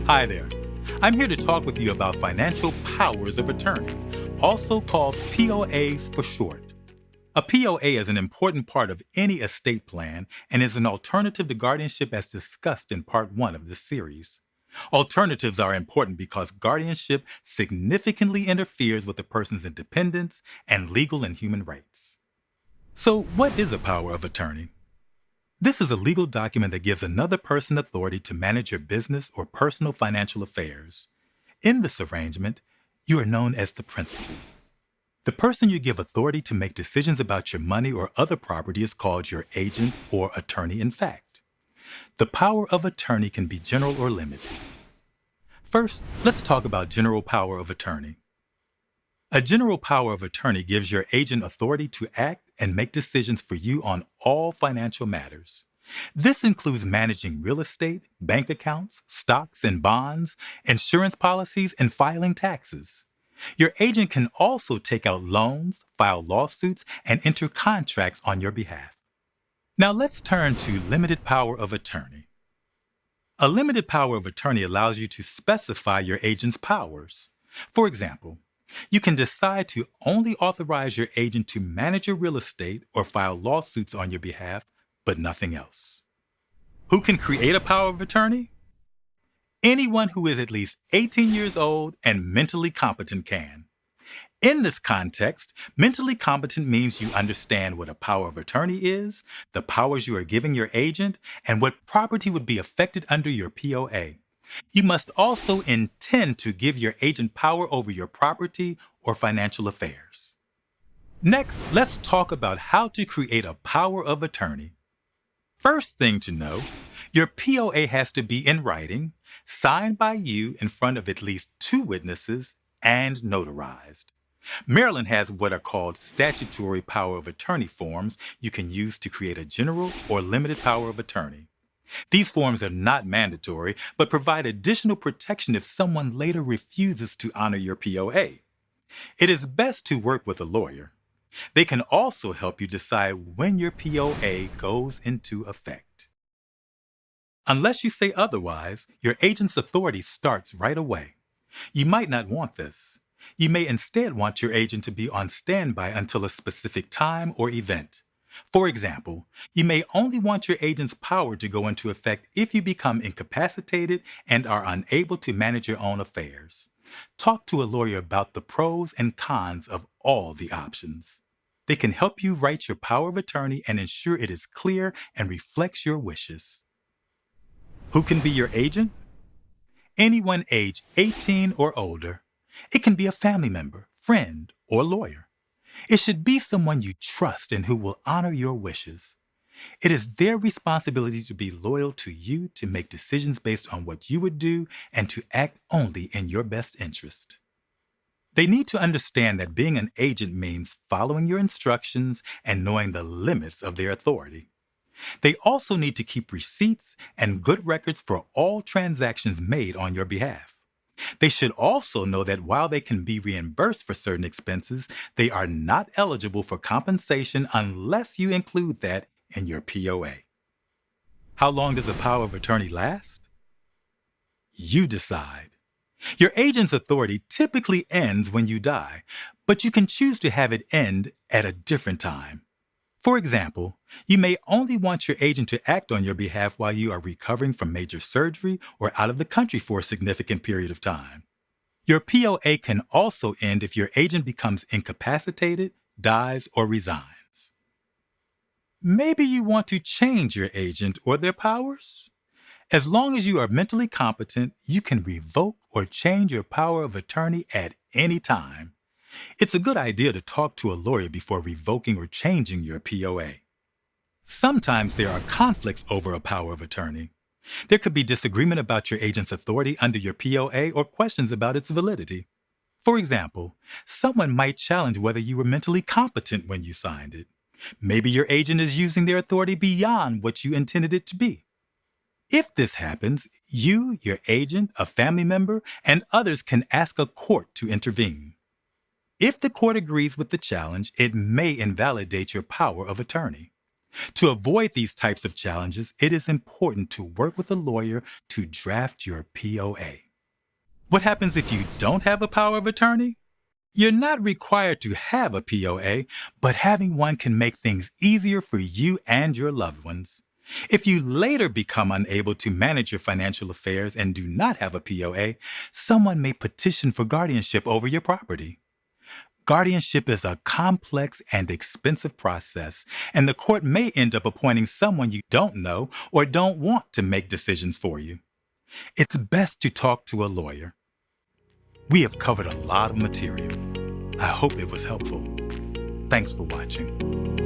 Hi there. I'm here to talk with you about financial powers of attorney, also called POAs for short. A POA is an important part of any estate plan and is an alternative to guardianship as discussed in part 1 of this series. Alternatives are important because guardianship significantly interferes with a person's independence and legal and human rights. So, what is a power of attorney? This is a legal document that gives another person authority to manage your business or personal financial affairs. In this arrangement, you are known as the principal. The person you give authority to make decisions about your money or other property is called your agent or attorney in fact. The power of attorney can be general or limited. First, let's talk about general power of attorney. A general power of attorney gives your agent authority to act and make decisions for you on all financial matters. This includes managing real estate, bank accounts, stocks and bonds, insurance policies, and filing taxes. Your agent can also take out loans, file lawsuits, and enter contracts on your behalf. Now let's turn to limited power of attorney. A limited power of attorney allows you to specify your agent's powers. For example, you can decide to only authorize your agent to manage your real estate or file lawsuits on your behalf, but nothing else. Who can create a power of attorney? Anyone who is at least 18 years old and mentally competent can. In this context, mentally competent means you understand what a power of attorney is, the powers you are giving your agent, and what property would be affected under your POA. You must also intend to give your agent power over your property or financial affairs. Next, let's talk about how to create a power of attorney. First thing to know, your POA has to be in writing, signed by you in front of at least 2 witnesses, and notarized. Maryland has what are called statutory power of attorney forms you can use to create a general or limited power of attorney. These forms are not mandatory, but provide additional protection if someone later refuses to honor your POA. It is best to work with a lawyer. They can also help you decide when your POA goes into effect. Unless you say otherwise, your agent's authority starts right away. You might not want this. You may instead want your agent to be on standby until a specific time or event. For example, you may only want your agent's power to go into effect if you become incapacitated and are unable to manage your own affairs. Talk to a lawyer about the pros and cons of all the options. They can help you write your power of attorney and ensure it is clear and reflects your wishes. Who can be your agent? Anyone age 18 or older. It can be a family member, friend, or lawyer. It should be someone you trust and who will honor your wishes. It is their responsibility to be loyal to you, to make decisions based on what you would do, and to act only in your best interest. They need to understand that being an agent means following your instructions and knowing the limits of their authority. They also need to keep receipts and good records for all transactions made on your behalf. They should also know that while they can be reimbursed for certain expenses, they are not eligible for compensation unless you include that in your POA. How long does a power of attorney last? You decide. Your agent's authority typically ends when you die, but you can choose to have it end at a different time. For example, you may only want your agent to act on your behalf while you are recovering from major surgery or out of the country for a significant period of time. Your POA can also end if your agent becomes incapacitated, dies, or resigns. Maybe you want to change your agent or their powers? As long as you are mentally competent, you can revoke or change your power of attorney at any time. It's a good idea to talk to a lawyer before revoking or changing your POA. Sometimes there are conflicts over a power of attorney. There could be disagreement about your agent's authority under your POA or questions about its validity. For example, someone might challenge whether you were mentally competent when you signed it. Maybe your agent is using their authority beyond what you intended it to be. If this happens, you, your agent, a family member, and others can ask a court to intervene. If the court agrees with the challenge, it may invalidate your power of attorney. To avoid these types of challenges, it is important to work with a lawyer to draft your POA. What happens if you don't have a power of attorney? You're not required to have a POA, but having one can make things easier for you and your loved ones. If you later become unable to manage your financial affairs and do not have a POA, someone may petition for guardianship over your property. Guardianship is a complex and expensive process, and the court may end up appointing someone you don't know or don't want to make decisions for you. It's best to talk to a lawyer. We have covered a lot of material. I hope it was helpful. Thanks for watching.